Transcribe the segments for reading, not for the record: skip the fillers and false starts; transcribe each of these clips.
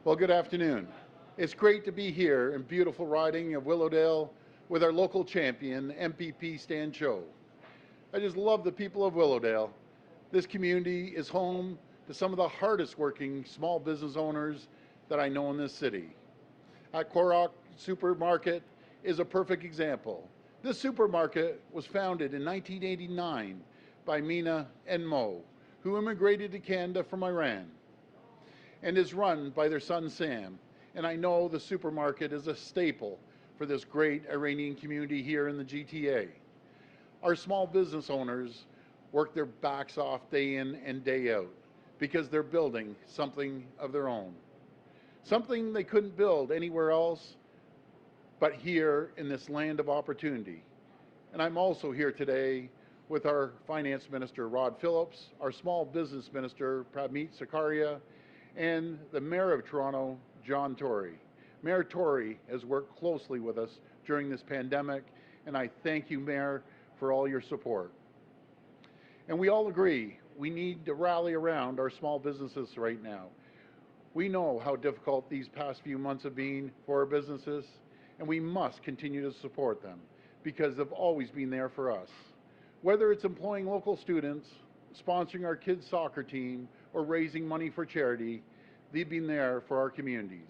Well, good afternoon. It's great to be here in beautiful riding of Willowdale with our local champion, MPP Stan Cho. I just love the people of Willowdale. This community is home to some of the hardest working small business owners that I know in this city. At Korok Supermarket is a perfect example. This supermarket was founded in 1989 by Mina and Mo, who immigrated to Canada from Iran, and is run by their son Sam. And I know the supermarket is a staple for this great Iranian community here in the GTA. Our small business owners work their backs off day in and day out because they're building something of their own. Something they couldn't build anywhere else but here in this land of opportunity. And I'm also here today with our Finance Minister, Rod Phillips, our Small Business Minister, Prabmeet Sarkaria, and the Mayor of Toronto, John Tory. Mayor Tory has worked closely with us during this pandemic, and I thank you, Mayor, for all your support. And we all agree we need to rally around our small businesses right now. We know how difficult these past few months have been for our businesses, and we must continue to support them because they've always been there for us. Whether it's employing local students, sponsoring our kids' soccer team, or raising money for charity, they've been there for our communities.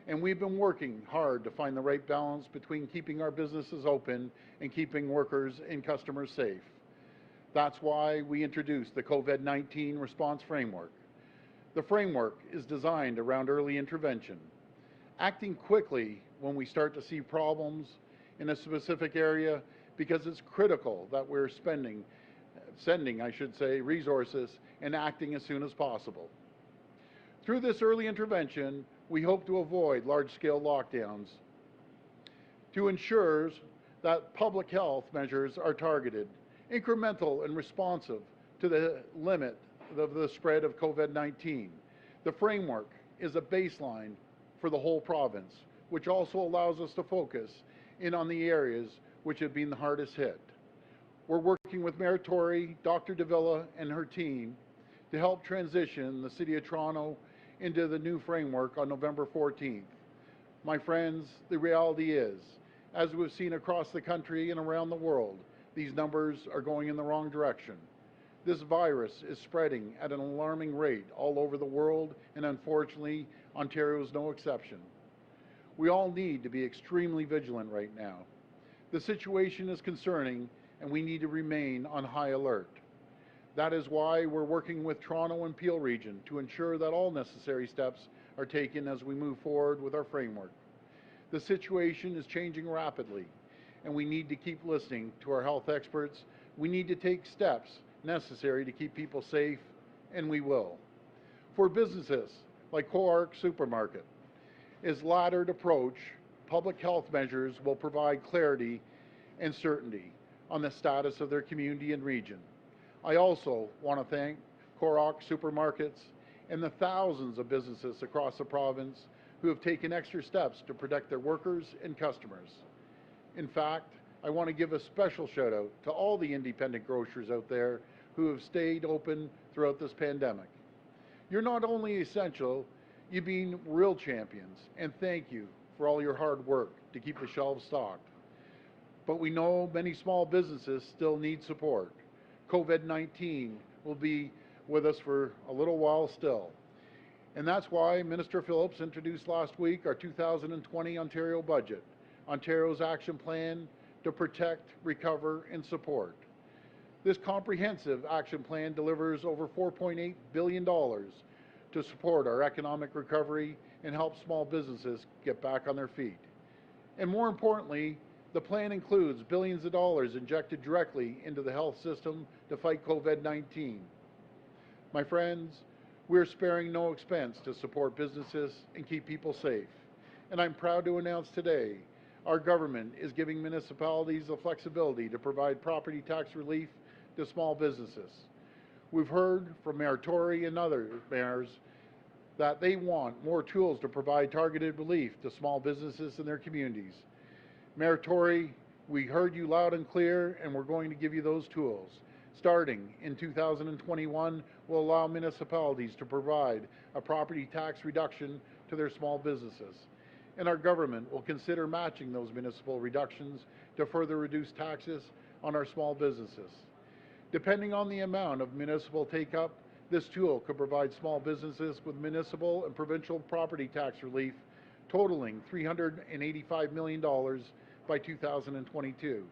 And we've been working hard to find the right balance between keeping our businesses open and keeping workers and customers safe. That's why we introduced the COVID-19 response framework. The framework is designed around early intervention, acting quickly when we start to see problems in a specific area, because it's critical that we're sending resources and acting as soon as possible. Through this early intervention, we hope to avoid large-scale lockdowns to ensure that public health measures are targeted, incremental and responsive to the limit of the spread of COVID-19. The framework is a baseline for the whole province, which also allows us to focus in on the areas which have been the hardest hit. We're working with Mayor Tory, Dr. Davila, and her team to help transition the City of Toronto into the new framework on November 14th. My friends, the reality is, as we've seen across the country and around the world, these numbers are going in the wrong direction. This virus is spreading at an alarming rate all over the world, and unfortunately, Ontario is no exception. We all need to be extremely vigilant right now. The situation is concerning, and we need to remain on high alert. That is why we're working with Toronto and Peel Region to ensure that all necessary steps are taken as we move forward with our framework. The situation is changing rapidly, and we need to keep listening to our health experts. We need to take steps necessary to keep people safe, and we will. For businesses like Korok Supermarket, its laddered approach, public health measures will provide clarity and certainty on the status of their community and region. I also want to thank Korok Supermarkets and the thousands of businesses across the province who have taken extra steps to protect their workers and customers. In fact, I want to give a special shout out to all the independent grocers out there who have stayed open throughout this pandemic. You're not only essential, you've been real champions, and thank you for all your hard work to keep the shelves stocked. But we know many small businesses still need support. COVID-19 will be with us for a little while still. And that's why Minister Phillips introduced last week our 2020 Ontario budget, Ontario's action plan to protect, recover, and support. This comprehensive action plan delivers over $4.8 billion to support our economic recovery and help small businesses get back on their feet. And more importantly, the plan includes billions of dollars injected directly into the health system to fight COVID-19. My friends, we're sparing no expense to support businesses and keep people safe. And I'm proud to announce today our government is giving municipalities the flexibility to provide property tax relief to small businesses. We've heard from Mayor Tory and other mayors that they want more tools to provide targeted relief to small businesses in their communities. Mayor Tory, we heard you loud and clear, and we're going to give you those tools. starting in 2021, will allow municipalities to provide a property tax reduction to their small businesses. And our government will consider matching those municipal reductions to further reduce taxes on our small businesses. Depending on the amount of municipal take-up, this tool could provide small businesses with municipal and provincial property tax relief totaling $385 million by 2022.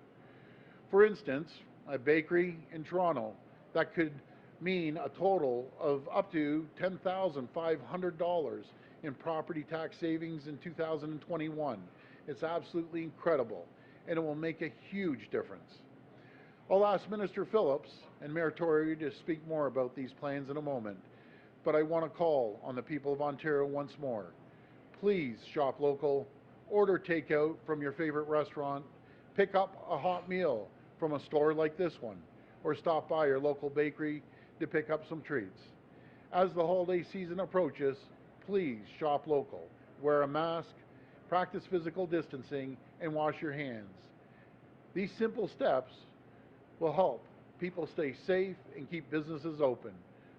For instance, a bakery in Toronto, that could mean a total of up to $10,500 in property tax savings in 2021. It's absolutely incredible, and it will make a huge difference. I'll ask Minister Phillips and Mayor Tory to speak more about these plans in a moment, but I want to call on the people of Ontario once more. Please shop local, order takeout from your favorite restaurant, pick up a hot meal from a store like this one, or stop by your local bakery to pick up some treats. As the holiday season approaches, please shop local, wear a mask, practice physical distancing, and wash your hands. These simple steps will help people stay safe and keep businesses open.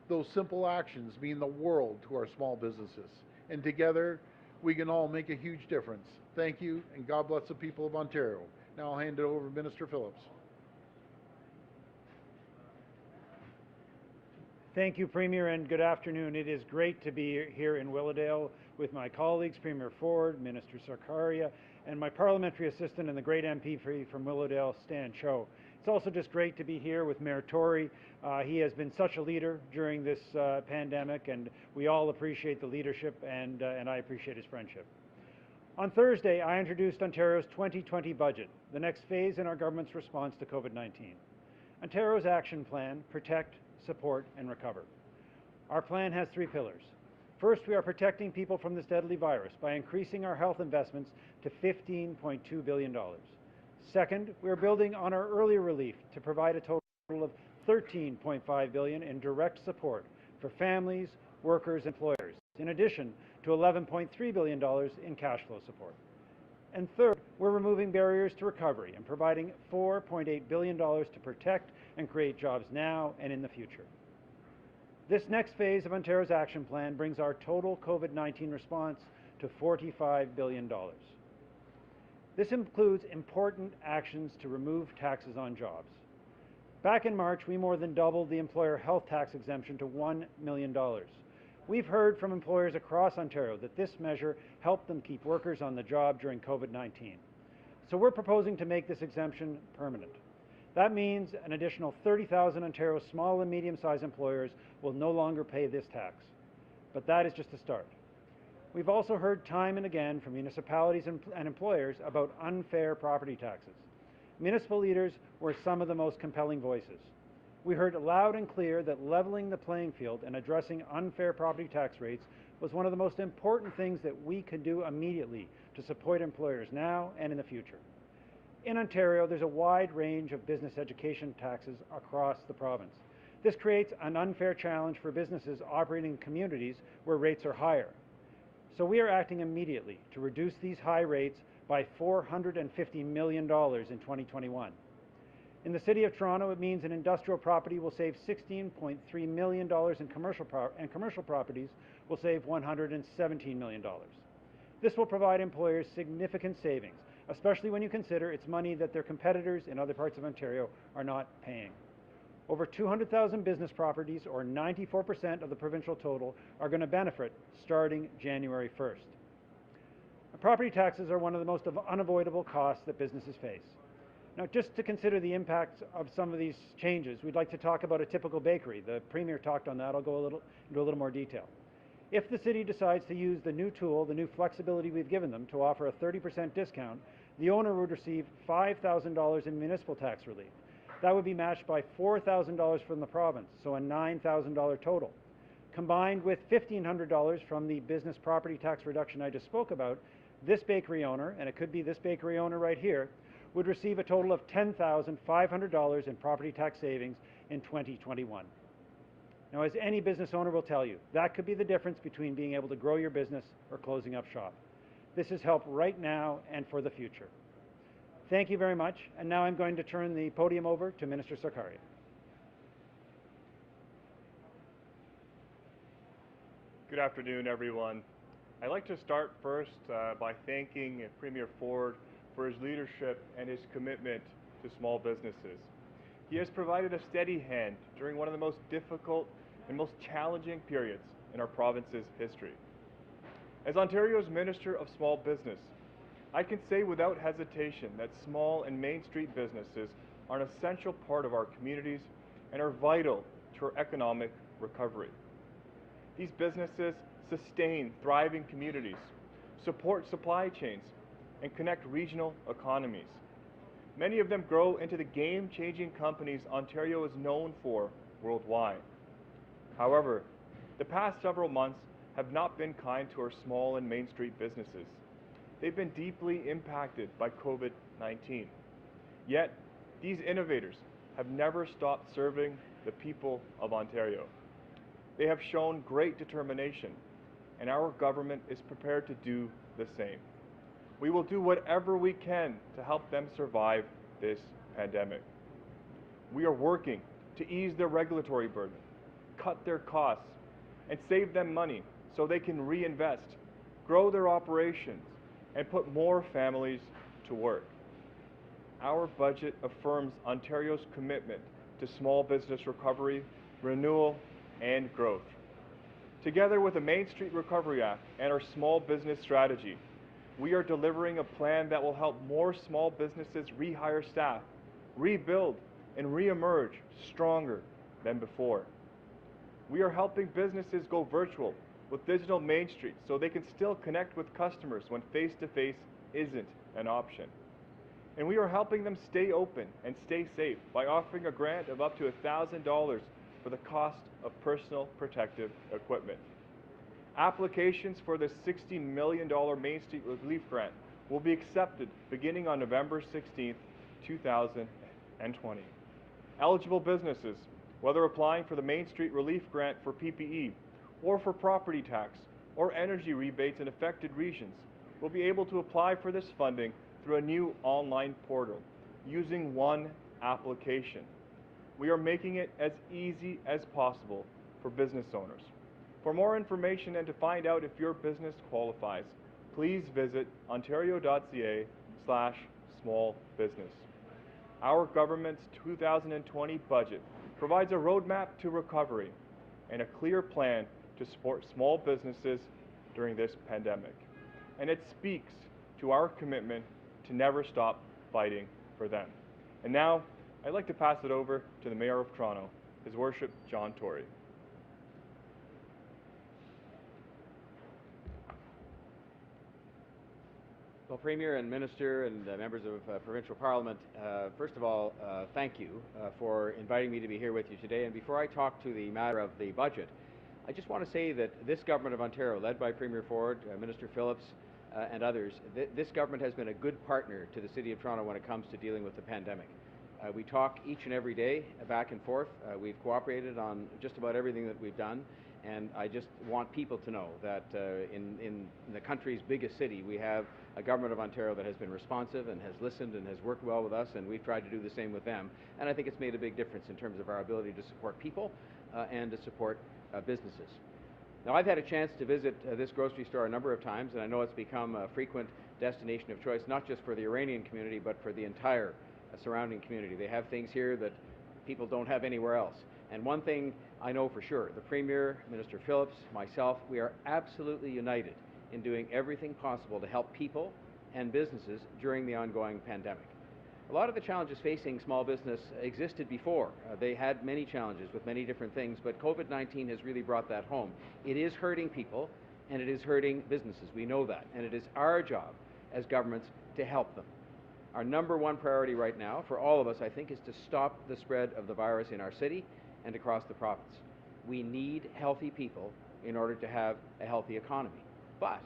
Those simple actions mean the world to our small businesses, and together we can all make a huge difference. Thank you, and God bless the people of Ontario. Now I'll hand it over to Minister Phillips. Thank you, Premier, and good afternoon. It is great to be here in Willowdale with my colleagues, Premier Ford, Minister Sarkaria, and my parliamentary assistant and the great MP from Willowdale, Stan Cho. It's also just great to be here with Mayor Tory. He has been such a leader during this pandemic, and we all appreciate the leadership, and I appreciate his friendship. On Thursday, I introduced Ontario's 2020 budget, the next phase in our government's response to COVID-19. Ontario's action plan: protect, support, and recover. Our plan has three pillars. First, we are protecting people from this deadly virus by increasing our health investments to $15.2 billion. Second, we are building on our earlier relief to provide a total of $13.5 billion in direct support for families, workers, and employers, in addition to $11.3 billion in cash flow support. And third, we're removing barriers to recovery and providing $4.8 billion to protect and create jobs now and in the future. This next phase of Ontario's action plan brings our total COVID-19 response to $45 billion. This includes important actions to remove taxes on jobs. Back in March, we more than doubled the employer health tax exemption to $1 million. We've heard from employers across Ontario that this measure helped them keep workers on the job during COVID-19. So we're proposing to make this exemption permanent. That means an additional 30,000 Ontario small and medium-sized employers will no longer pay this tax. But that is just a start. We've also heard time and again from municipalities and employers about unfair property taxes. Municipal leaders were some of the most compelling voices. We heard loud and clear that leveling the playing field and addressing unfair property tax rates was one of the most important things that we could do immediately to support employers now and in the future. In Ontario, there's a wide range of business education taxes across the province. This creates an unfair challenge for businesses operating in communities where rates are higher. So we are acting immediately to reduce these high rates by $450 million in 2021. In the City of Toronto, it means an industrial property will save $16.3 million and commercial properties will save $117 million. This will provide employers significant savings, especially when you consider it's money that their competitors in other parts of Ontario are not paying. Over 200,000 business properties, or 94% of the provincial total, are going to benefit starting January 1st. Property taxes are one of the most unavoidable costs that businesses face. Now, just to consider the impacts of some of these changes, we'd like to talk about a typical bakery. The Premier talked on that. I'll go into a little more detail. If the city decides to use the new tool, the new flexibility we've given them to offer a 30% discount, the owner would receive $5,000 in municipal tax relief. That would be matched by $4,000 from the province, so a $9,000 total. Combined with $1,500 from the business property tax reduction I just spoke about, this bakery owner, and it could be this bakery owner right here, would receive a total of $10,500 in property tax savings in 2021. Now, as any business owner will tell you, that could be the difference between being able to grow your business or closing up shop. This is help right now and for the future. Thank you very much, and now I'm going to turn the podium over to Minister Sarkaria. Good afternoon, everyone. I'd like to start first by thanking Premier Ford for his leadership and his commitment to small businesses. He has provided a steady hand during one of the most difficult and most challenging periods in our province's history. As Ontario's Minister of Small Business, I can say without hesitation that small and Main Street businesses are an essential part of our communities and are vital to our economic recovery. These businesses sustain thriving communities, support supply chains, and connect regional economies. Many of them grow into the game-changing companies Ontario is known for worldwide. However, the past several months have not been kind to our small and Main Street businesses. They've been deeply impacted by COVID-19. Yet, these innovators have never stopped serving the people of Ontario. They have shown great determination, and our government is prepared to do the same. We will do whatever we can to help them survive this pandemic. We are working to ease their regulatory burden, cut their costs, and save them money so they can reinvest, grow their operations, and put more families to work. Our budget affirms Ontario's commitment to small business recovery, renewal, and growth. Together with the Main Street Recovery Act and our small business strategy, we are delivering a plan that will help more small businesses rehire staff, rebuild, and re-emerge stronger than before. We are helping businesses go virtual with Digital Main Street so they can still connect with customers when face-to-face isn't an option. And we are helping them stay open and stay safe by offering a grant of up to $1,000 for the cost of personal protective equipment. Applications for the $60 million Main Street Relief Grant will be accepted beginning on November 16, 2020. Eligible businesses, whether applying for the Main Street Relief Grant for PPE or for property tax or energy rebates in affected regions, will be able to apply for this funding through a new online portal using one application. We are making it as easy as possible for business owners. For more information and to find out if your business qualifies, please visit ontario.ca/smallbusiness. Our government's 2020 budget provides a roadmap to recovery and a clear plan to support small businesses during this pandemic. And it speaks to our commitment to never stop fighting for them. And now, I'd like to pass it over to the Mayor of Toronto, His Worship John Tory. Well, Premier and Minister and members of Provincial Parliament, first of all, thank you for inviting me to be here with you today. And before I talk to the matter of the budget, I just want to say that this Government of Ontario, led by Premier Ford, Minister Phillips, and others, this government has been a good partner to the City of Toronto when it comes to dealing with the pandemic. We talk each and every day back and forth. We've cooperated on just about everything that we've done, and I just want people to know that in the country's biggest city, we have a Government of Ontario that has been responsive and has listened and has worked well with us, and we've tried to do the same with them. And I think it's made a big difference in terms of our ability to support people and to support businesses. Now, I've had a chance to visit this grocery store a number of times, and I know it's become a frequent destination of choice, not just for the Iranian community, but for the entire surrounding community. They have things here that people don't have anywhere else. And one thing I know for sure, the Premier, Minister Phillips, myself, we are absolutely united in doing everything possible to help people and businesses during the ongoing pandemic. A lot of the challenges facing small business existed before. They had many challenges with many different things, but COVID-19 has really brought that home. It is hurting people, and it is hurting businesses. We know that, and it is our job as governments to help them. Our number one priority right now for all of us, I think, is to stop the spread of the virus in our city and across the province. We need healthy people in order to have a healthy economy. But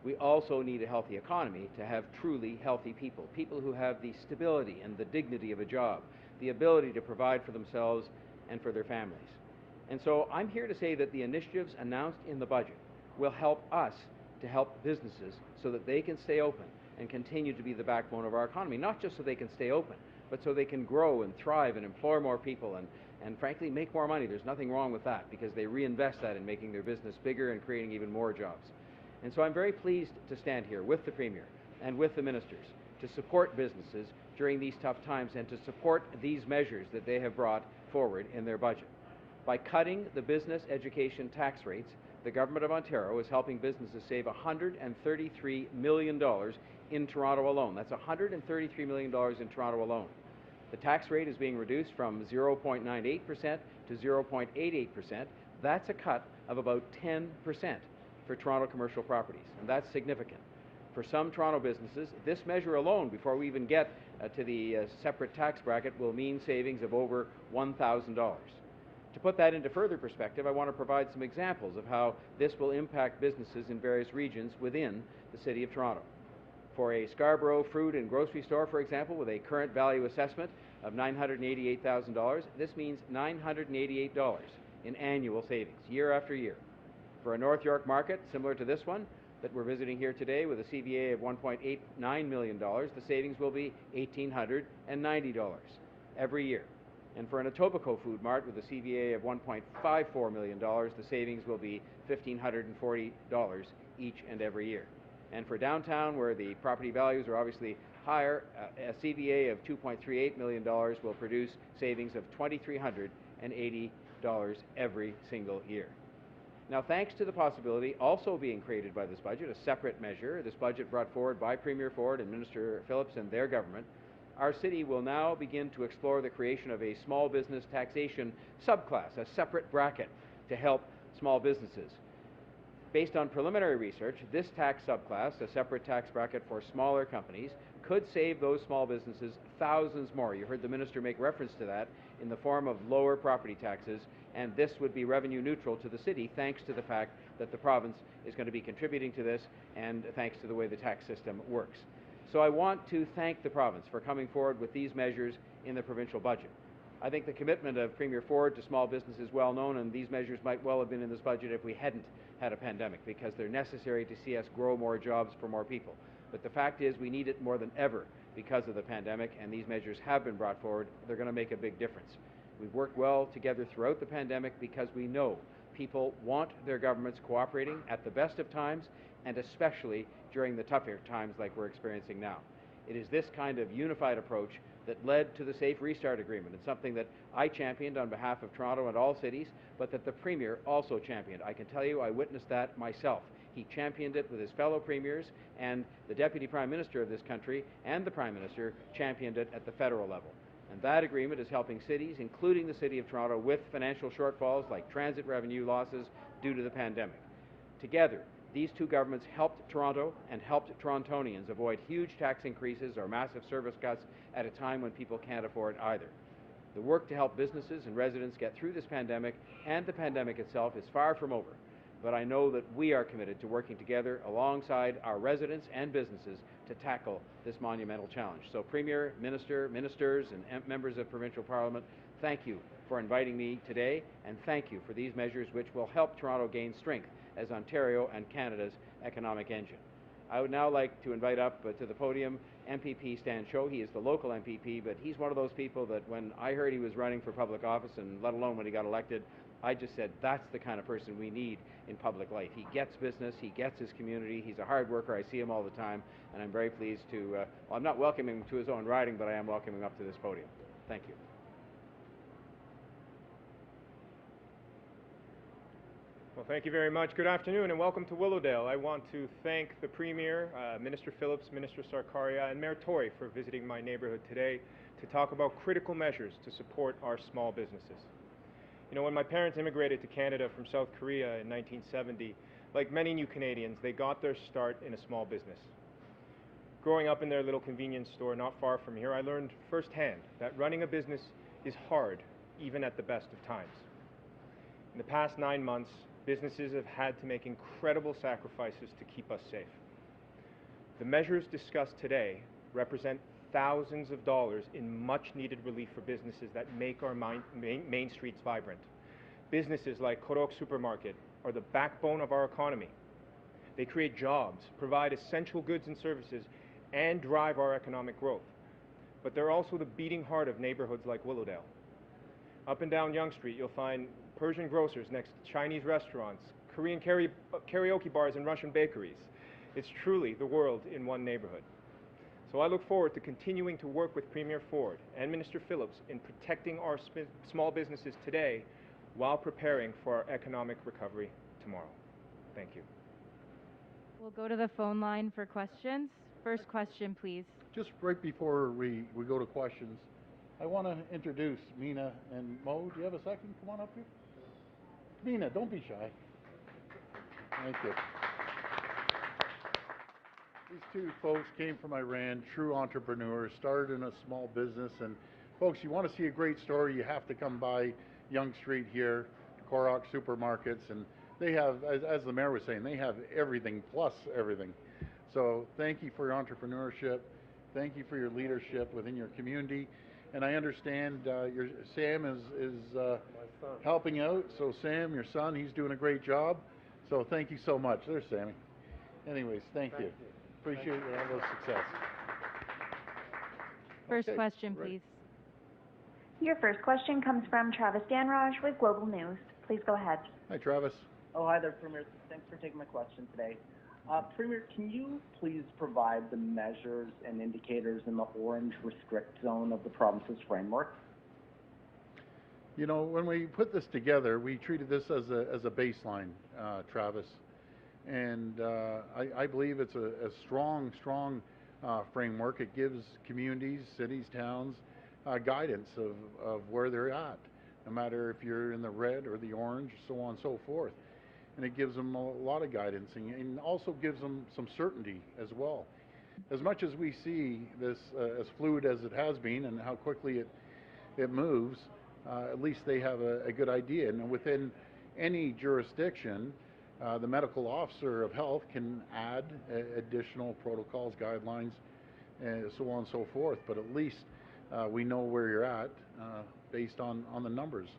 we also need a healthy economy to have truly healthy people, people who have the stability and the dignity of a job, the ability to provide for themselves and for their families. And so I'm here to say that the initiatives announced in the budget will help us to help businesses so that they can stay open and continue to be the backbone of our economy, not just so they can stay open, but so they can grow and thrive and employ more people and frankly make more money. There's nothing wrong with that because they reinvest that in making their business bigger and creating even more jobs. And so I'm very pleased to stand here with the Premier and with the ministers to support businesses during these tough times and to support these measures that they have brought forward in their budget. By cutting the business education tax rates, the Government of Ontario is helping businesses save $133 million in Toronto alone. That's $133 million in Toronto alone. The tax rate is being reduced from 0.98% to 0.88%. That's a cut of about 10% for Toronto commercial properties, and that's significant. For some Toronto businesses, this measure alone, before we even get to the separate tax bracket, will mean savings of over $1,000. To put that into further perspective, I want to provide some examples of how this will impact businesses in various regions within the City of Toronto. For a Scarborough fruit and grocery store, for example, with a current value assessment of $988,000, this means $988 in annual savings, year after year. For a North York market, similar to this one, that we're visiting here today with a CVA of $1.89 million, the savings will be $1,890 every year. And for an Etobicoke Food Mart with a CVA of $1.54 million, the savings will be $1,540 each and every year. And for downtown, where the property values are obviously higher, a CVA of $2.38 million will produce savings of $2,380 every single year. Now, thanks to the possibility also being created by this budget, a separate measure, this budget brought forward by Premier Ford and Minister Phillips and their government, our city will now begin to explore the creation of a small business taxation subclass, a separate bracket to help small businesses. Based on preliminary research, this tax subclass, a separate tax bracket for smaller companies, could save those small businesses thousands more. You heard the minister make reference to that in the form of lower property taxes, and this would be revenue neutral to the city thanks to the fact that the province is going to be contributing to this and thanks to the way the tax system works. So I want to thank the province for coming forward with these measures in the provincial budget. I think the commitment of Premier Ford to small business is well known, and these measures might well have been in this budget if we hadn't had a pandemic, because they're necessary to see us grow more jobs for more people. But the fact is we need it more than ever because of the pandemic, and these measures have been brought forward. They're going to make a big difference. We've worked well together throughout the pandemic because we know people want their governments cooperating at the best of times, and especially during the tougher times like we're experiencing now. It is this kind of unified approach that led to the Safe Restart Agreement. It's something that I championed on behalf of Toronto and all cities, but that the Premier also championed. I can tell you I witnessed that myself. He championed it with his fellow premiers, and the Deputy Prime Minister of this country and the Prime Minister championed it at the federal level. And that agreement is helping cities, including the City of Toronto, with financial shortfalls like transit revenue losses due to the pandemic. Together, these two governments helped Toronto and helped Torontonians avoid huge tax increases or massive service cuts at a time when people can't afford either. The work to help businesses and residents get through this pandemic and the pandemic itself is far from over, but I know that we are committed to working together alongside our residents and businesses to tackle this monumental challenge. So Premier, ministers, and members of Provincial Parliament, thank you for inviting me today, and thank you for these measures which will help Toronto gain strength as Ontario and Canada's economic engine. I would now like to invite up to the podium MPP Stan Cho. He is the local MPP, but he's one of those people that when I heard he was running for public office, and let alone when he got elected, I just said, that's the kind of person we need in public life. He gets business, he gets his community, he's a hard worker, I see him all the time, and I'm very pleased to, well, I'm not welcoming him to his own riding, but I am welcoming him up to this podium. Thank you. Well, thank you very much. Good afternoon and welcome to Willowdale. I want to thank the Premier, Minister Phillips, Minister Sarkaria, and Mayor Tory for visiting my neighborhood today to talk about critical measures to support our small businesses. You know, when my parents immigrated to Canada from South Korea in 1970, like many new Canadians, they got their start in a small business. Growing up in their little convenience store not far from here, I learned firsthand that running a business is hard, even at the best of times. In the past 9 months, businesses have had to make incredible sacrifices to keep us safe. The measures discussed today represent thousands of dollars in much-needed relief for businesses that make our main streets vibrant. Businesses like Korok Supermarket are the backbone of our economy. They create jobs, provide essential goods and services, and drive our economic growth. but they're also the beating heart of neighborhoods like Willowdale. Up and down Yonge Street, you'll find Persian grocers next to Chinese restaurants, Korean karaoke bars, and Russian bakeries. It's truly the world in one neighborhood. So I look forward to continuing to work with Premier Ford and Minister Phillips in protecting our small businesses today while preparing for our economic recovery tomorrow. Thank you. We'll go to the phone line for questions. First question, please. Just right before we go to questions, I want to introduce Mina and Mo. Do you have a second? Come on up here. Mina, don't be shy. Thank you. These two folks came from Iran, true entrepreneurs, started in a small business. And folks, you want to see a great story, you have to come by Yonge Street here, Korok Supermarkets, and they have, as the mayor was saying, they have everything plus everything. So thank you for your entrepreneurship. Thank you for your leadership within your community. And I understand Sam is helping out. So Sam, your son, he's doing a great job. So thank you so much. There's Sammy. Anyways, thank you. Appreciate your level of success. First Okay, question, ready. please. Your first question comes from Travis Danraj with Global News. Please go ahead. Hi, Travis. Oh, hi there, Premier. Thanks for taking my question today. Premier, can you please provide the measures and indicators in the orange restrict zone of the province's framework? You know, when we put this together, we treated this as a baseline, Travis. And I believe it's a strong framework. It gives communities, cities, towns, guidance of where they're at, no matter if you're in the red or the orange, so on and so forth. And it gives them a lot of guidance and also gives them some certainty as well. As much as we see this as fluid as it has been and how quickly it moves, at least they have a good idea. And within any jurisdiction, the medical officer of health can add additional protocols, guidelines, so on and so forth. But at least we know where you're at based on the numbers.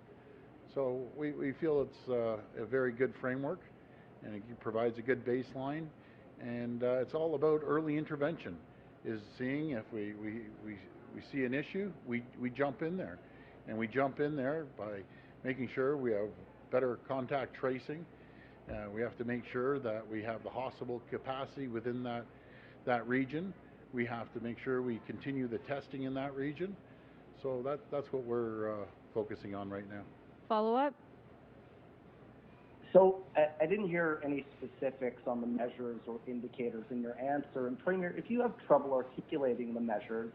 So we feel it's a very good framework, and it provides a good baseline. And it's all about early intervention, is seeing if we see an issue, we jump in there. And we jump in there by making sure we have better contact tracing. We have to make sure that we have the hospital capacity within that region. We have to make sure we continue the testing in that region. So that's what we're focusing on right now. Follow up? So I didn't hear any specifics on the measures or indicators in your answer. And Premier, if you have trouble articulating the measures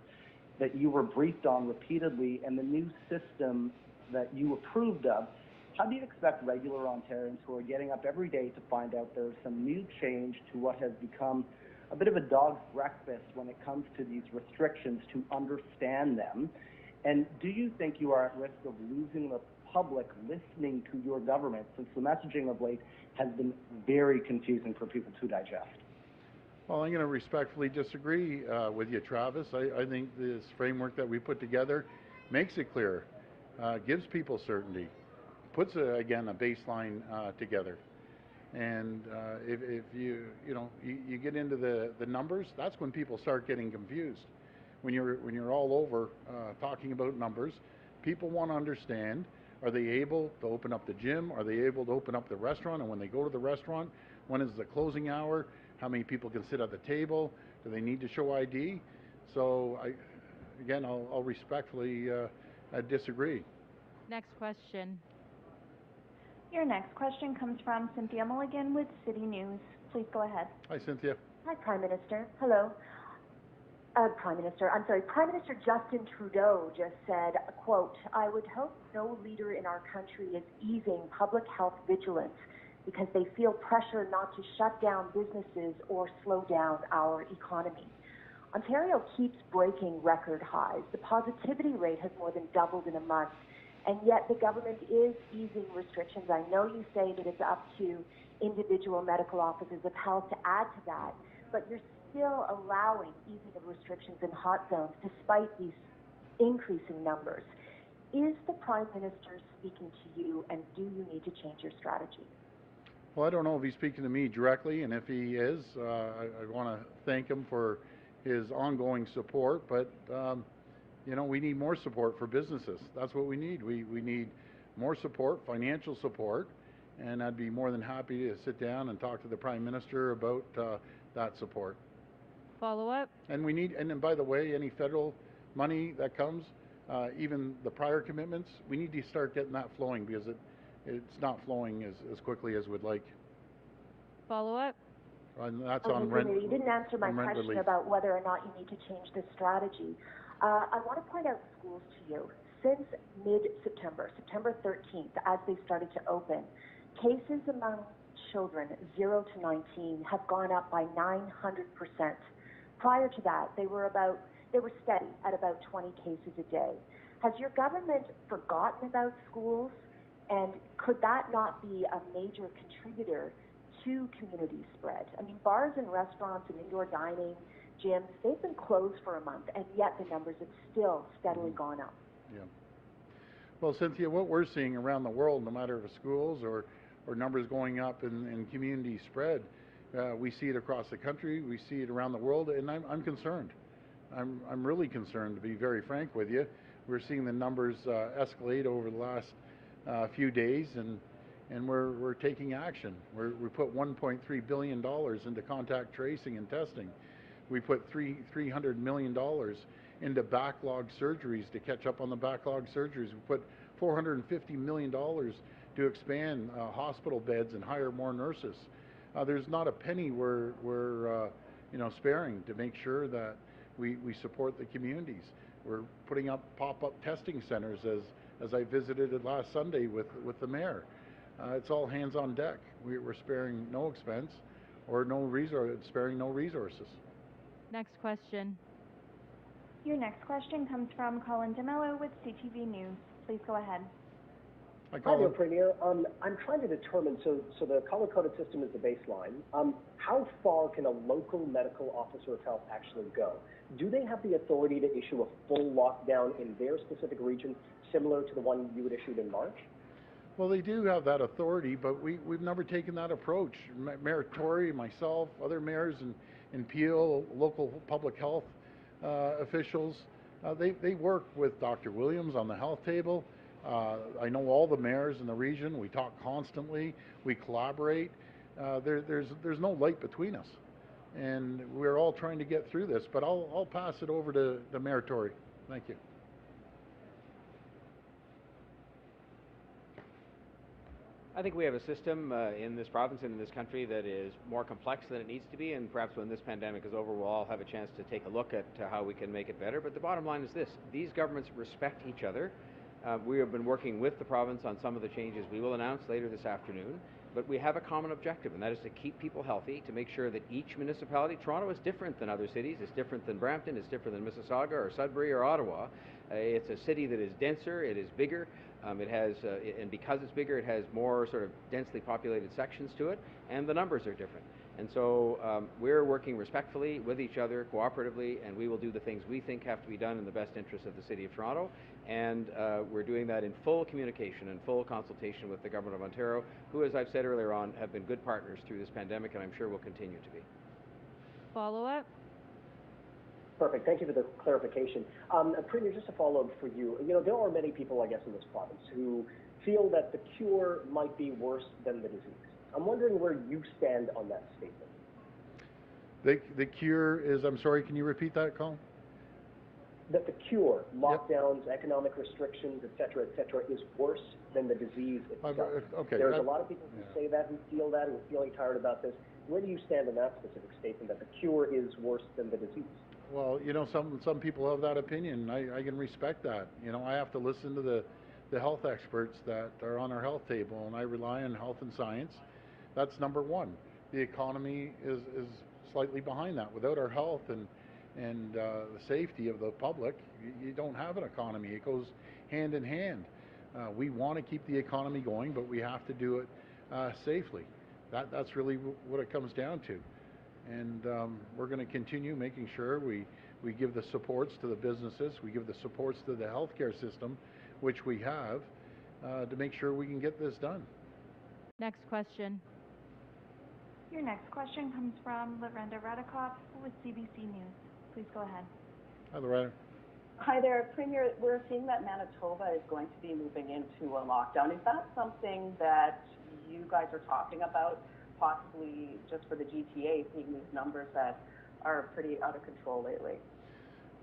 that you were briefed on repeatedly and the new system that you approved of, how do you expect regular Ontarians who are getting up every day to find out there's some new change to what has become a bit of a dog's breakfast when it comes to these restrictions to understand them? And do you think you are at risk of losing the public listening to your government, since the messaging of late has been very confusing for people to digest? Well, I'm going to respectfully disagree with you, Travis. I think this framework that we put together makes it clear, gives people certainty, puts again a baseline together. And if you get into the numbers, that's when people start getting confused. When you're all over talking about numbers, people want to understand: are they able to open up the gym? Are they able to open up the restaurant? And when they go to the restaurant, when is the closing hour? How many people can sit at the table? Do they need to show ID? So I'll respectfully disagree. Next question. Your next question comes from Cynthia Mulligan with City News. Please go ahead. Hi, Cynthia. Hi, Prime Minister. Hello. Prime Minister Justin Trudeau just said, quote, "I would hope no leader in our country is easing public health vigilance because they feel pressure not to shut down businesses or slow down our economy." Ontario keeps breaking record highs. The positivity rate has more than doubled in a month, and yet the government is easing restrictions. I know you say that it's up to individual medical officers of health to add to that, but you're still allowing easing of restrictions in hot zones despite these increasing numbers. Is the Prime Minister speaking to you, and do you need to change your strategy? Well, I don't know if he's speaking to me directly, and if he is, I want to thank him for his ongoing support. But You know, we need more support for businesses. That's what we need. We need more support, financial support, and I'd be more than happy to sit down and talk to the Prime Minister about that support. Follow up? And we need, and then by the way, any federal money that comes, even the prior commitments, we need to start getting that flowing because it's not flowing as quickly as we'd like. Follow up? And that's Okay, on rent. Premier, you didn't answer my on rent question relief. about whether or not you need to change the strategy. I want to point out schools to you. Since mid-September, September 13th, as they started to open, cases among children 0 to 19 have gone up by 900%. Prior to that, they were steady at about 20 cases a day. Has your government forgotten about schools? And could that not be a major contributor to community spread? I mean, bars and restaurants and indoor dining, gyms, they've been closed for a month, and yet the numbers have still steadily gone up. Yeah. Well, Cynthia, what we're seeing around the world, no matter if it's schools or numbers going up in community spread, we see it across the country, we see it around the world, and I'm concerned. I'm really concerned, to be very frank with you. We're seeing the numbers escalate over the last few days, and we're taking action. We put $1.3 billion into contact tracing and testing. We put $300 million into backlog surgeries to catch up on the backlog surgeries. We put $450 million to expand hospital beds and hire more nurses. There's not a penny we're sparing to make sure that we support the communities. We're putting up pop-up testing centers as I visited it last Sunday with the mayor. It's all hands on deck. We're sparing no expense or sparing no resources. Next question. Your next question comes from Colin DeMello with CTV News. Please go ahead. Hi, Hi there, Colin. Premier. I'm trying to determine, so the color-coded system is the baseline. How far can a local medical officer of health actually go? Do they have the authority to issue a full lockdown in their specific region, similar to the one you had issued in March? Well, they do have that authority, but we've never taken that approach. Mayor Tory, myself, other mayors in Peel, local public health officials, they work with Dr. Williams on the health table. I know all the mayors in the region. We talk constantly. We collaborate. There's no light between us, and we're all trying to get through this. But I'll pass it over to Mayor Tory. Thank you. I think we have a system in this province and in this country that is more complex than it needs to be, and perhaps when this pandemic is over, we'll all have a chance to take a look at how we can make it better. But the bottom line is this: these governments respect each other. We have been working with the province on some of the changes we will announce later this afternoon, but we have a common objective, and that is to keep people healthy, to make sure that each municipality — Toronto is different than other cities, it's different than Brampton, it's different than Mississauga or Sudbury or Ottawa. It's a city that is denser, it is bigger, it has, and because it's bigger, it has more sort of densely populated sections to it, and the numbers are different. And so we're working respectfully with each other, cooperatively, and we will do the things we think have to be done in the best interest of the City of Toronto. And we're doing that in full communication and full consultation with the Government of Ontario, who, as I've said earlier on, have been good partners through this pandemic, and I'm sure will continue to be. Follow up? Perfect. Thank you for the clarification. Premier, just a follow-up for you. There are many people, I guess, in this province who feel that the cure might be worse than the disease. I'm wondering where you stand on that statement. The cure is — I'm sorry, can you repeat that, Colin? That the cure, lockdowns, economic restrictions, et cetera, is worse than the disease itself. Okay. There's a lot of people who say that, who feel that, who are feeling tired about this. Where do you stand on that specific statement, that the cure is worse than the disease? Well, some people have that opinion. I can respect that. I have to listen to the health experts that are on our health table, and I rely on health and science. That's number one. The economy is slightly behind that. Without our health and the safety of the public, you don't have an economy. It goes hand in hand. We want to keep the economy going, but we have to do it safely. That's really what it comes down to. And we're going to continue making sure we give the supports to the businesses, we give the supports to the healthcare system, which we have, to make sure we can get this done. Next question. Your next question comes from Lorenda Radikoff with CBC News. Please go ahead. Hi, Loretta. Hi there, Premier. We're seeing that Manitoba is going to be moving into a lockdown. Is that something that you guys are talking about, possibly just for the GTA, seeing these numbers that are pretty out of control lately?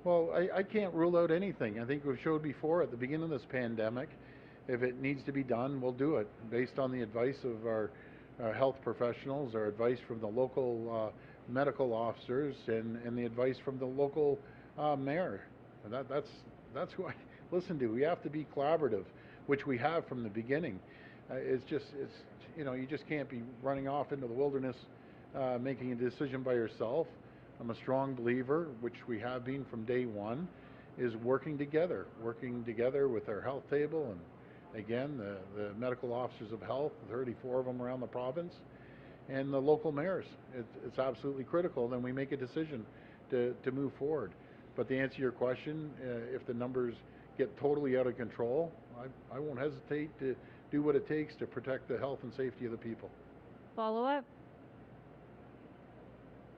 Well, I can't rule out anything. I think we've showed before at the beginning of this pandemic, if it needs to be done, we'll do it based on the advice of our health professionals, our advice from the local medical officers, and the advice from the local mayor. And that's who I listen to. We have to be collaborative, which we have from the beginning. It's you just can't be running off into the wilderness making a decision by yourself. I'm a strong believer, which we have been from day one, is working together with our health table and again the medical officers of health, 34 of them around the province, and the local mayors. It's absolutely critical. Then we make a decision to move forward. But to answer your question, if the numbers get totally out of control, I won't hesitate to do what it takes to protect the health and safety of the people. Follow up?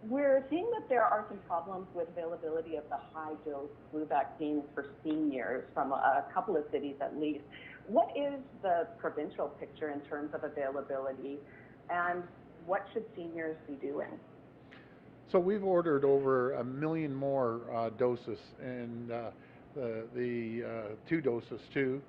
We're seeing that there are some problems with availability of the high-dose flu vaccines for seniors from a couple of cities at least. What is the provincial picture in terms of availability, and what should seniors be doing? So we've ordered over 1 million more doses, and the 2 doses too,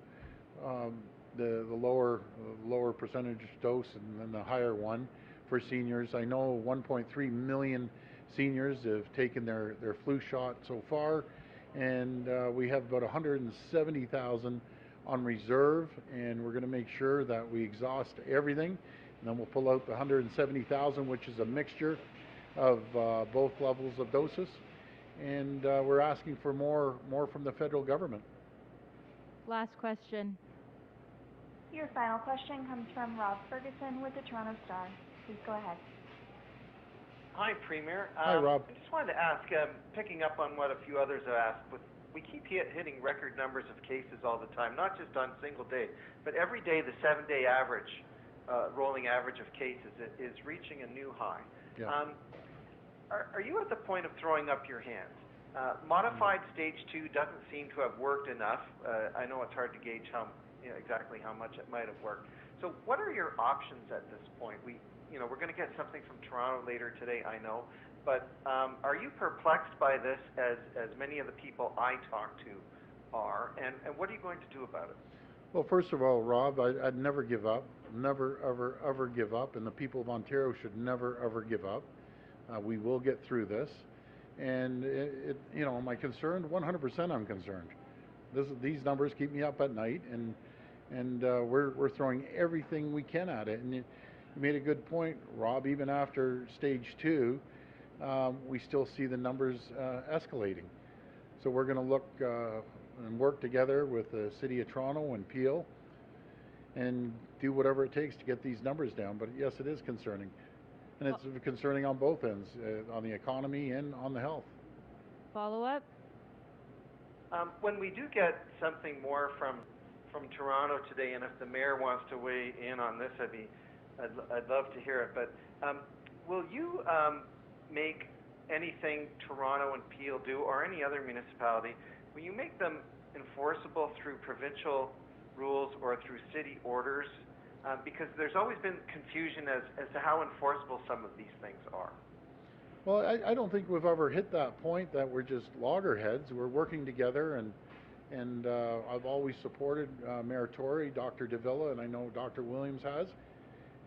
the lower percentage dose and then the higher one for seniors. I know 1.3 million seniors have taken their flu shot so far, and we have about 170,000 on reserve, and we're going to make sure that we exhaust everything, and then we'll pull out the 170,000, which is a mixture of both levels of doses, and we're asking for more from the federal government. Last question. Your final question comes from Rod Ferguson with the Toronto Star. Please go ahead. Hi, Premier. Hi, Rob. I just wanted to ask, picking up on what a few others have asked, but we keep hitting record numbers of cases all the time, not just on single day, but every day the 7-day average, rolling average of cases is reaching a new high. Yeah. Are you at the point of throwing up your hands? Modified stage 2 doesn't seem to have worked enough. I know it's hard to gauge exactly how much it might have worked. So what are your options at this point? We're going to get something from Toronto later today, I know, but are you perplexed by this as many of the people I talk to are, and what are you going to do about it? Well, first of all, Rob, I'd never give up, never, ever give up, and the people of Ontario should never, ever give up. We will get through this, and am I concerned? 100% I'm concerned. These numbers keep me up at night, and we're throwing everything we can at it. And you made a good point, Rob. Even after stage 2, we still see the numbers escalating. So we're going to look and work together with the City of Toronto and Peel and do whatever it takes to get these numbers down. But yes, it is concerning. And it's concerning on both ends, on the economy and on the health. Follow up? When we do get something more from Toronto today, and if the mayor wants to weigh in on this, I'd love to hear it. But will you make anything Toronto and Peel do, or any other municipality, will you make them enforceable through provincial rules or through city orders? Because there's always been confusion as to how enforceable some of these things are. Well, I don't think we've ever hit that point that we're just loggerheads. We're working together, and I've always supported Mayor Tory, Dr. Davila, and I know Dr. Williams has.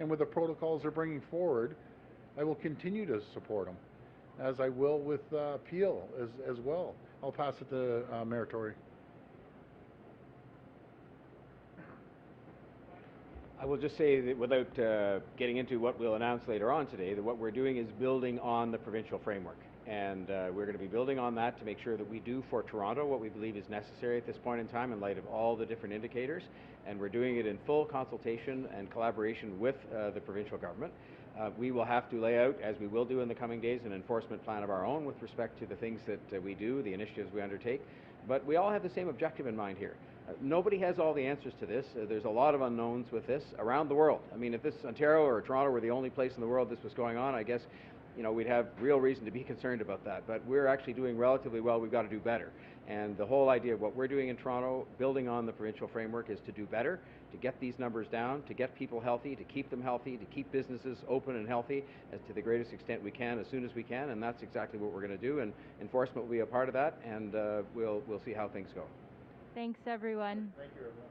And with the protocols they're bringing forward, I will continue to support them, as I will with Peel as well. I'll pass it to Mayor Tory. I will just say that without getting into what we'll announce later on today, that what we're doing is building on the provincial framework. And we're going to be building on that to make sure that we do for Toronto what we believe is necessary at this point in time in light of all the different indicators. And we're doing it in full consultation and collaboration with the provincial government. We will have to lay out, as we will do in the coming days, an enforcement plan of our own with respect to the things that we do, the initiatives we undertake. But we all have the same objective in mind here. Nobody has all the answers to this. There's a lot of unknowns with this around the world. I mean, if this Ontario or Toronto were the only place in the world this was going on, I guess you know, we'd have real reason to be concerned about that. But we're actually doing relatively well. We've got to do better. And the whole idea of what we're doing in Toronto, building on the provincial framework, is to do better, to get these numbers down, to get people healthy, to keep them healthy, to keep businesses open and healthy as to the greatest extent we can, as soon as we can, and that's exactly what we're going to do. And enforcement will be a part of that, and we'll see how things go. Thanks, everyone. Thank you, everyone.